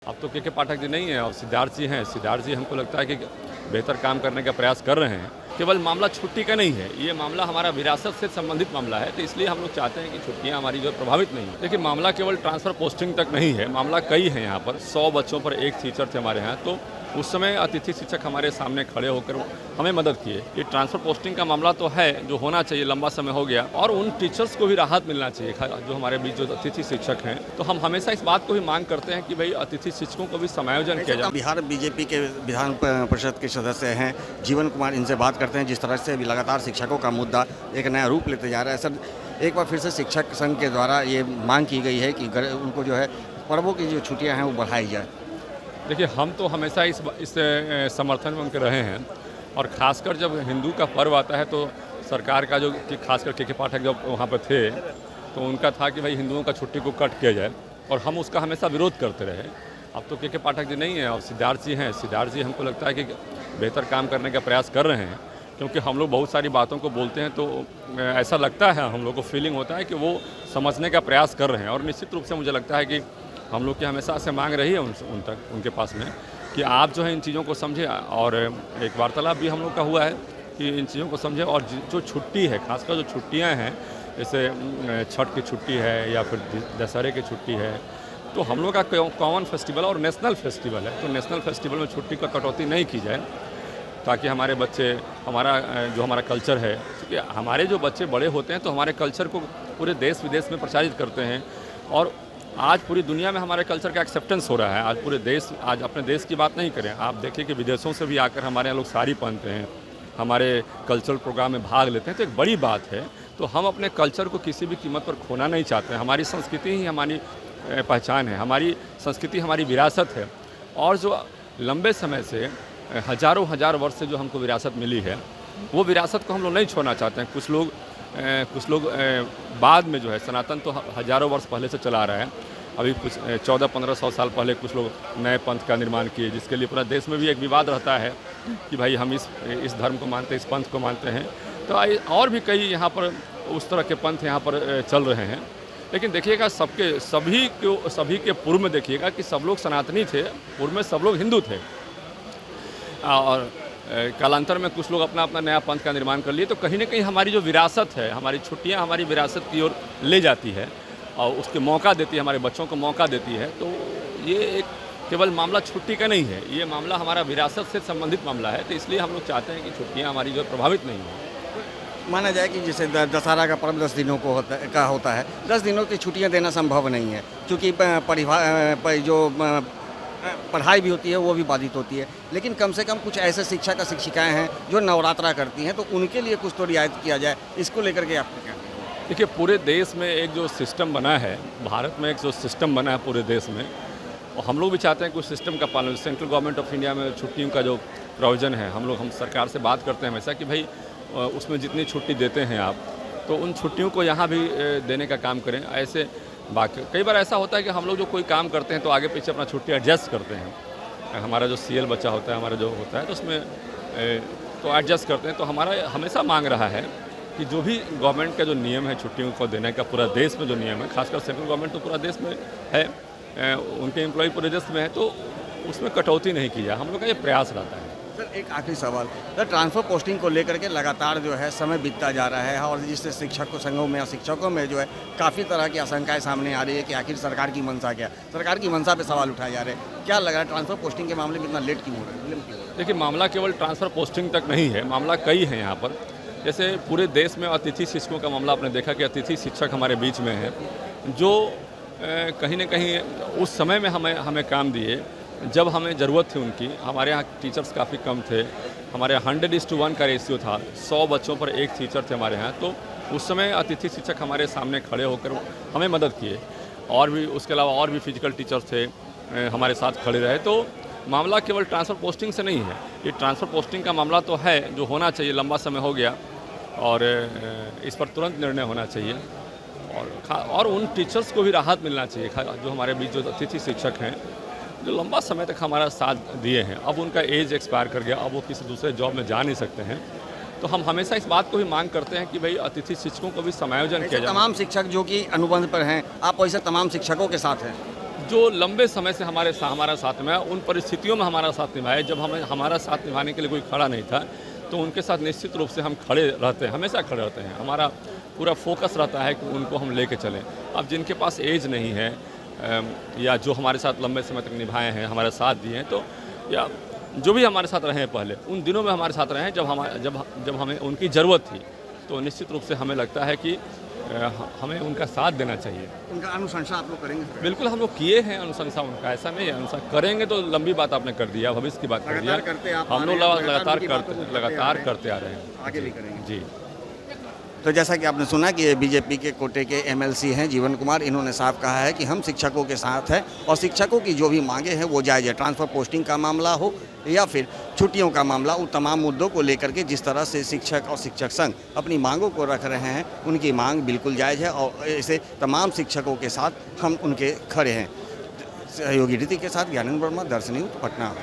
अब तो के पाठक जी नहीं है और सिद्धार्थ जी हैं। सिद्धार्थ जी हमको लगता है कि बेहतर काम करने का प्रयास कर रहे हैं। केवल मामला छुट्टी का नहीं है, ये मामला हमारा विरासत से संबंधित मामला है, तो इसलिए हम लोग चाहते हैं कि छुट्टियां हमारी जो प्रभावित नहीं हो। देखिए, मामला केवल ट्रांसफ़र पोस्टिंग तक नहीं है, मामला कई है। यहाँ पर 100 बच्चों पर एक टीचर थे हमारे यहाँ, तो उस समय अतिथि शिक्षक हमारे सामने खड़े होकर हमें मदद किए। ये ट्रांसफ़र पोस्टिंग का मामला तो है, जो होना चाहिए, लंबा समय हो गया, और उन टीचर्स को भी राहत मिलना चाहिए जो हमारे बीच जो अतिथि शिक्षक हैं। तो हम हमेशा इस बात को भी मांग करते हैं कि भाई अतिथि शिक्षकों को भी समायोजन किया जाए। बिहार बीजेपी के विधान परिषद के सदस्य हैं जीवन कुमार, इनसे बात करते हैं। जिस तरह से अभी लगातार शिक्षकों का मुद्दा एक नया रूप लेते जा रहा है, सर एक बार फिर से शिक्षक संघ के द्वारा ये मांग की गई है कि उनको जो है पर्वों की जो छुट्टियां हैं वो बढ़ाई जाए। देखिए, हम तो हमेशा इस समर्थन में उनके रहे हैं, और ख़ासकर जब हिंदू का पर्व आता है तो सरकार का जो कि खासकर के पाठक जब वहाँ पर थे तो उनका था कि भाई हिंदुओं का छुट्टी को कट किया जाए, और हम उसका हमेशा विरोध करते रहे। अब तो के पाठक जी नहीं है और सिद्धार्थ जी हैं। सिद्धार्थ जी हमको लगता है कि बेहतर काम करने का प्रयास कर रहे हैं, क्योंकि हम लोग बहुत सारी बातों को बोलते हैं तो ऐसा लगता है, हम लोग को फीलिंग होता है कि वो समझने का प्रयास कर रहे हैं। और निश्चित रूप से मुझे लगता है कि हम लोग की हमेशा से मांग रही है उनके पास में कि आप जो है इन चीज़ों को समझें, और एक वार्तालाप भी हम लोग का हुआ है कि इन चीज़ों को समझें। और जो छुट्टी है, खासकर जो छुट्टियां हैं, जैसे छठ की छुट्टी है या फिर दशहरे की छुट्टी है, तो हम लोग का कॉमन फेस्टिवल और नेशनल फेस्टिवल है, तो नेशनल फेस्टिवल में छुट्टी का कटौती नहीं की जाए, ताकि हमारे बच्चे हमारा कल्चर है, क्योंकि हमारे जो बच्चे बड़े होते हैं तो हमारे कल्चर को पूरे देश विदेश में प्रचारित करते हैं। और आज पूरी दुनिया में हमारे कल्चर का एक्सेप्टेंस हो रहा है। आज अपने देश की बात नहीं करें, आप देखिए कि विदेशों से भी आकर हमारे यहाँ लोग साड़ी पहनते हैं, हमारे कल्चरल प्रोग्राम में भाग लेते हैं, तो एक बड़ी बात है। तो हम अपने कल्चर को किसी भी कीमत पर खोना नहीं चाहते हैं। हमारी संस्कृति ही हमारी पहचान है, हमारी संस्कृति हमारी विरासत है, और जो लंबे समय से हज़ारों वर्ष से जो हमको विरासत मिली है, वो विरासत को हम लोग नहीं छोड़ना चाहते हैं। कुछ लोग बाद में जो है, सनातन तो हज़ारों वर्ष पहले से चला रहा है, अभी कुछ 1400-1500 साल पहले कुछ लोग नए पंथ का निर्माण किए, जिसके लिए पूरा देश में भी एक विवाद रहता है कि भाई हम इस धर्म को मानते हैं, इस पंथ को मानते हैं। तो और भी कई यहाँ पर उस तरह के पंथ यहाँ पर चल रहे हैं। लेकिन देखिएगा, सभी के पूर्व में देखिएगा कि सब लोग सनातनी थे, पूर्व में सब लोग हिंदू थे, और कालांतर में कुछ लोग अपना नया पंथ का निर्माण कर लिए। तो कहीं ना कहीं हमारी जो विरासत है, हमारी छुट्टियां हमारी विरासत की ओर ले जाती है और उसके मौका देती है, हमारे बच्चों को मौका देती है। तो ये एक केवल मामला छुट्टी का नहीं है, ये मामला हमारा विरासत से संबंधित मामला है, तो इसलिए हम लोग चाहते हैं कि छुट्टियाँ हमारी जो प्रभावित नहीं हो। माना जाए कि जैसे दशहरा का पर्व 10 दिनों को होता है, 10 दिनों की छुट्टियां देना संभव नहीं है, क्योंकि पढ़ाई भी होती है वो भी बाधित होती है। लेकिन कम से कम कुछ ऐसे शिक्षक और शिक्षिकाएं हैं जो नवरात्रा करती हैं, तो उनके लिए कुछ तो रियायत किया जाए, इसको लेकर के आपको क्या? देखिए, पूरे देश में एक जो सिस्टम बना है, भारत में एक जो सिस्टम बना है पूरे देश में, और हम लोग भी चाहते हैं कि उस सिस्टम का पालन। सेंट्रल गवर्नमेंट ऑफ इंडिया में छुट्टियों का जो प्रोविज़न है, हम सरकार से बात करते हैं हमेशा कि भाई उसमें जितनी छुट्टी देते हैं आप, तो उन छुट्टियों को यहाँ भी देने का काम करें। ऐसे बाकी कई बार ऐसा होता है कि हम लोग जो कोई काम करते हैं तो आगे पीछे अपना छुट्टी एडजस्ट करते हैं। हमारा जो CL बच्चा होता है, हमारा जो होता है, तो उसमें तो एडजस्ट करते हैं। तो हमारा हमेशा मांग रहा है कि जो भी गवर्नमेंट का जो नियम है छुट्टियों को देने का, पूरा देश में जो नियम है, खासकर सेंट्रल गवर्नमेंट तो पूरा देश में है, उनके एम्प्लॉय पूरे देश में है, तो उसमें कटौती नहीं की जाए, हम लोग का ये प्रयास रहता है। सर एक आखिरी सवाल, सर ट्रांसफ़र पोस्टिंग को लेकर के लगातार जो है समय बीतता जा रहा है, और जिससे शिक्षकों संघों में या शिक्षकों में जो है काफ़ी तरह की आशंकाएं सामने आ रही है कि आखिर सरकार की मंशा क्या, सरकार की मंशा पे सवाल उठाए जा रहे हैं। क्या लग रहा है ट्रांसफ़र पोस्टिंग के मामले में इतना लेट क्यों हो रहा है? देखिए, मामला केवल ट्रांसफ़र पोस्टिंग तक नहीं है, मामला कई है यहाँ पर। जैसे पूरे देश में अतिथि शिक्षकों का मामला आपने देखा कि अतिथि शिक्षक हमारे बीच में है, जो कहीं ना कहीं उस समय में हमें काम दिए जब हमें ज़रूरत थी उनकी। हमारे यहाँ टीचर्स काफ़ी कम थे, हमारे यहाँ 100:1 का रेशियो था, 100 बच्चों पर एक टीचर थे हमारे यहाँ। तो उस समय अतिथि शिक्षक हमारे सामने खड़े होकर हमें मदद किए, और भी उसके अलावा और भी फिजिकल टीचर्स थे हमारे साथ खड़े रहे। तो मामला केवल ट्रांसफ़र पोस्टिंग से नहीं है, ये ट्रांसफ़र पोस्टिंग का मामला तो है, जो होना चाहिए, लंबा समय हो गया, और इस पर तुरंत निर्णय होना चाहिए, और उन टीचर्स को भी राहत मिलना चाहिए जो हमारे बीच जो अतिथि शिक्षक हैं, जो लंबा समय तक हमारा साथ दिए हैं। अब उनका एज एक्सपायर कर गया, अब वो किसी दूसरे जॉब में जा नहीं सकते हैं, तो हम हमेशा इस बात को भी मांग करते हैं कि भाई अतिथि शिक्षकों को भी समायोजन किया जाए। तमाम शिक्षक जो कि अनुबंध पर हैं, आप वैसे तमाम शिक्षकों के साथ हैं? जो लंबे समय से हमारा साथ में है, उन परिस्थितियों में हमारा साथ निभाया, जब हमारा साथ निभाने के लिए कोई खड़ा नहीं था, तो उनके साथ निश्चित रूप से हम खड़े रहते हैं, हमेशा खड़े रहते हैं। हमारा पूरा फोकस रहता है कि उनको हम लेके चलें। अब जिनके पास एज नहीं है या जो हमारे साथ लंबे समय तक निभाए हैं, हमारे साथ दिए हैं, तो या जो भी हमारे साथ रहे हैं पहले, उन दिनों में हमारे साथ रहे हैं जब हमें उनकी ज़रूरत थी, तो निश्चित रूप से हमें लगता है कि हमें उनका साथ देना चाहिए। उनका अनुशंसा आप लोग करेंगे? बिल्कुल हम लोग किए हैं अनुशंसा उनका, ऐसा नहीं है। अनुशंसा करेंगे तो लंबी बात आपने कर दिया, भविष्य की बात कर दिया। हम लोग लगातार करते आ रहे हैं, आगे भी करेंगे जी। तो जैसा कि आपने सुना कि ये बीजेपी के कोटे के एमएलसी हैं जीवन कुमार, इन्होंने साफ कहा है कि हम शिक्षकों के साथ हैं और शिक्षकों की जो भी मांगे हैं वो जायज़ है। ट्रांसफ़र पोस्टिंग का मामला हो या फिर छुट्टियों का मामला, उन तमाम मुद्दों को लेकर के जिस तरह से शिक्षक और शिक्षक संघ अपनी मांगों को रख रहे हैं, उनकी मांग बिल्कुल जायज़ है और ऐसे तमाम शिक्षकों के साथ हम उनके खड़े हैं। सहयोगी रीति के साथ ज्ञानंद वर्मा, दर्शन न्यूज़, पटना।